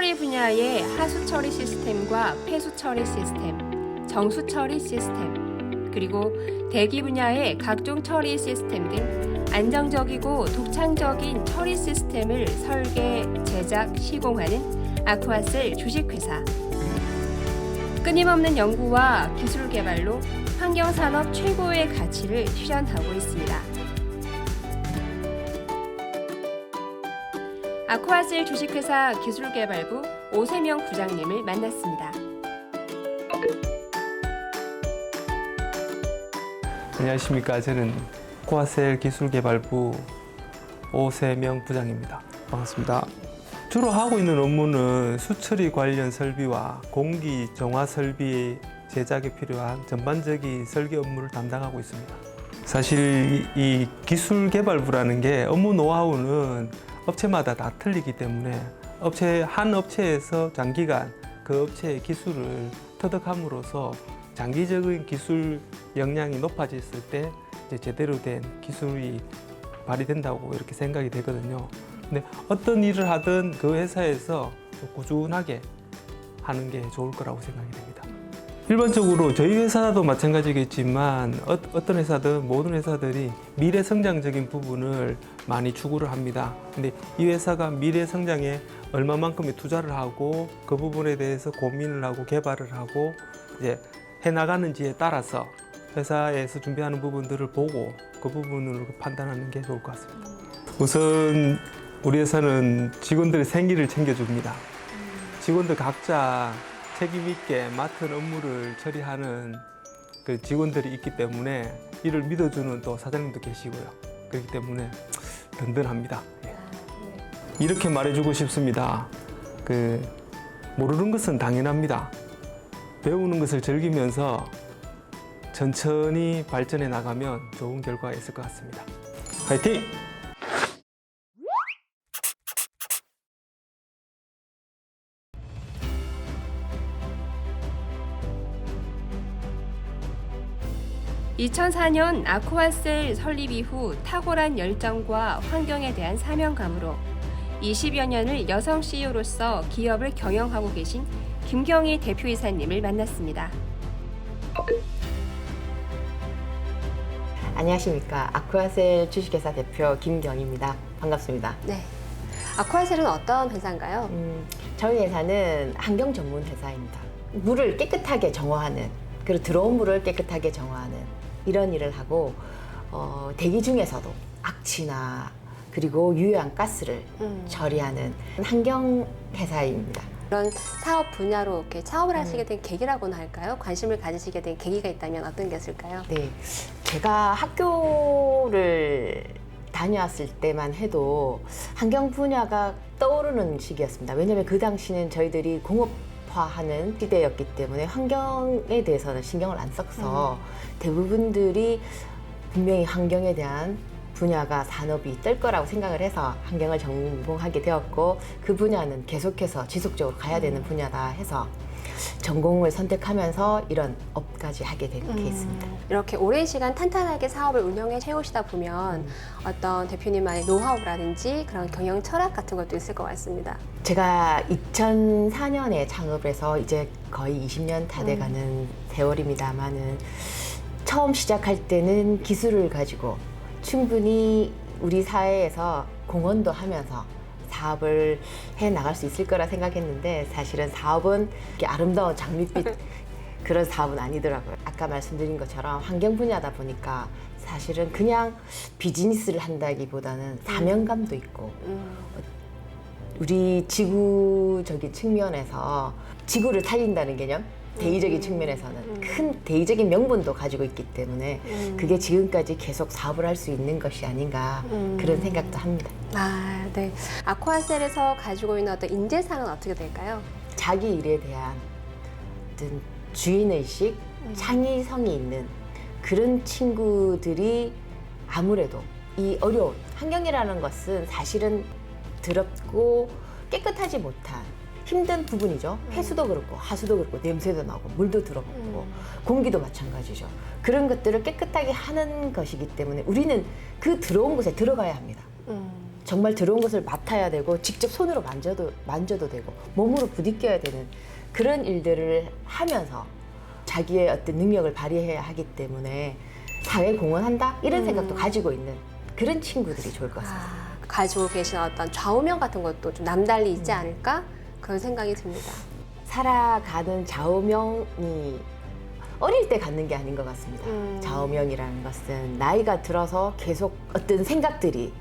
처리 분야의 하수 처리 시스템과 폐수 처리 시스템, 정수 처리 시스템, 그리고 대기 분야의 각종 처리 시스템 등 안정적이고 독창적인 처리 시스템을 설계, 제작, 시공하는 아쿠아셀 주식회사. 끊임없는 연구와 기술 개발로 환경산업 최고의 가치를 실현하고 있습니다. 아쿠아셀 주식회사 기술개발부 오세명 부장님을 만났습니다. 안녕하십니까. 저는 아쿠아셀 기술개발부 오세명 부장입니다. 반갑습니다. 주로 하고 있는 업무는 수처리 관련 설비와 공기 정화 설비 제작에 필요한 전반적인 설계 업무를 담당하고 있습니다. 사실 이 기술개발부라는 게 업무 노하우는 업체마다 다 틀리기 때문에 한 업체에서 장기간 그 업체의 기술을 터득함으로써 장기적인 기술 역량이 높아졌을 때 이제 제대로 된 기술이 발휘된다고 이렇게 생각이 되거든요. 근데 어떤 일을 하든 그 회사에서 좀 꾸준하게 하는 게 좋을 거라고 생각이 됩니다. 일반적으로 저희 회사도 마찬가지겠지만 어떤 회사든 모든 회사들이 미래 성장적인 부분을 많이 추구를 합니다. 근데 이 회사가 미래 성장에 얼마만큼의 투자를 하고 그 부분에 대해서 고민을 하고 개발을 하고 이제 해나가는지에 따라서 회사에서 준비하는 부분들을 보고 그 부분으로 판단하는 게 좋을 것 같습니다. 우선 우리 회사는 직원들의 생기를 챙겨줍니다. 직원들 각자 책임 있게 맡은 업무를 처리하는 그 직원들이 있기 때문에 이를 믿어주는 또 사장님도 계시고요. 그렇기 때문에 든든합니다. 이렇게 말해주고 싶습니다. 모르는 것은 당연합니다. 배우는 것을 즐기면서 천천히 발전해 나가면 좋은 결과가 있을 것 같습니다. 화이팅! (2004년) 아쿠아셀 설립 이후 탁월한 열정과 환경에 대한 사명감으로 20여 년을 여성 CEO로서 기업을 경영하고 계신 김경희 대표이사님을 만났습니다. 안녕하십니까. 아쿠아셀 주식회사 대표 김경희입니다. 반갑습니다. 네. 아쿠아셀은 어떤 회사인가요? 저희 회사는 환경 전문 회사입니다. 물을 깨끗하게 정화하는, 그리고 들어온 물을 깨끗하게 정화하는 이런 일을 하고 대기 중에서도 악취나 그리고 유해한 가스를 처리하는 환경 회사입니다. 그런 사업 분야로 이렇게 창업을 하시게 된 계기라고나 할까요? 관심을 가지시게 된 계기가 있다면 어떤 게 있을까요? 네, 제가 학교를 다녀왔을 때만 해도 환경 분야가 떠오르는 시기였습니다. 왜냐하면 그 당시는 저희들이 공업화하는 시대였기 때문에 환경에 대해서는 신경을 안 써서 대부분들이 분명히 환경에 대한 분야가 산업이 뜰 거라고 생각을 해서 환경을 전공하게 되었고, 그 분야는 계속해서 지속적으로 가야 되는 분야다 해서 전공을 선택하면서 이런 업까지 하게 된 케이스입니다. 이렇게 오랜 시간 탄탄하게 사업을 운영해 채우시다 보면 어떤 대표님만의 노하우라든지 그런 경영 철학 같은 것도 있을 것 같습니다. 제가 2004년에 창업해서 이제 거의 20년 다 돼가는 세월입니다만은, 처음 시작할 때는 기술을 가지고 충분히 우리 사회에서 공헌도 하면서 사업을 해 나갈 수 있을 거라 생각했는데, 사실은 사업은 이렇게 아름다운 장밋빛 그런 사업은 아니더라고요. 아까 말씀드린 것처럼 환경 분야다 보니까 사실은 그냥 비즈니스를 한다기보다는 사명감도 있고, 우리 지구적인 측면에서 지구를 살린다는 개념, 대의적인 측면에서는 큰 대의적인 명분도 가지고 있기 때문에 그게 지금까지 계속 사업을 할 수 있는 것이 아닌가 그런 생각도 합니다. 아, 네. 아쿠아셀에서 가지고 있는 어떤 인재상은 어떻게 될까요? 자기 일에 대한 어떤 주인의식, 창의성이 있는 그런 친구들이 아무래도 이 어려운 환경이라는 것은 사실은 더럽고 깨끗하지 못한 힘든 부분이죠. 폐수도 그렇고 하수도 그렇고 냄새도 나고 물도 들어가고 공기도 마찬가지죠. 그런 것들을 깨끗하게 하는 것이기 때문에 우리는 그 들어온 곳에 들어가야 합니다. 정말 들어온 것을 맡아야 되고 직접 손으로 만져도 되고 몸으로 부딪혀야 되는 그런 일들을 하면서 자기의 어떤 능력을 발휘해야 하기 때문에 사회에 공헌한다 이런 생각도 가지고 있는 그런 친구들이 좋을 것 같습니다. 가지고 계신 어떤 좌우명 같은 것도 좀 남달리 있지 않을까 그런 생각이 듭니다. 살아가는 좌우명이 어릴 때 갖는 게 아닌 것 같습니다. 좌우명이라는 것은 나이가 들어서 계속 어떤 생각들이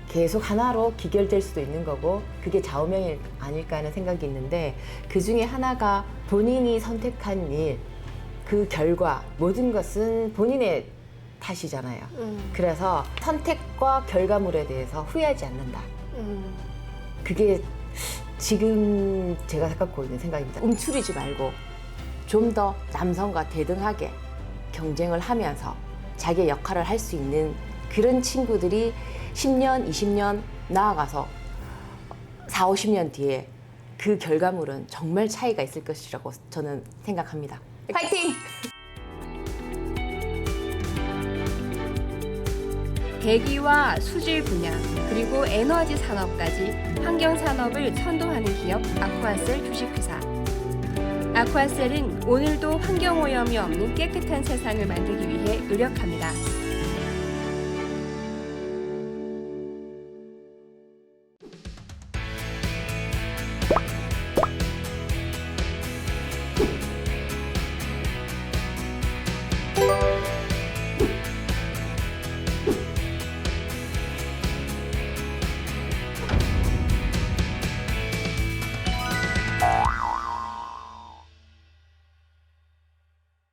계속 하나로 기결될 수도 있는 거고 그게 좌우명이 아닐까 하는 생각이 있는데 그 중에 하나가 본인이 선택한 일, 그 결과 모든 것은 본인의 탓이잖아요. 그래서 선택과 결과물에 대해서 후회하지 않는다. 그게 지금 제가 갖고 있는 생각입니다. 움츠리지 말고 좀 더 남성과 대등하게 경쟁을 하면서 자기의 역할을 할 수 있는 그런 친구들이 10년, 20년 나아가서 4, 50년 뒤에 그 결과물은 정말 차이가 있을 것이라고 저는 생각합니다. 파이팅! 대기와 수질 분야, 그리고 에너지 산업까지 환경 산업을 선도하는 기업 아쿠아셀 주식회사. 아쿠아셀은 오늘도 환경 오염이 없는 깨끗한 세상을 만들기 위해 노력합니다.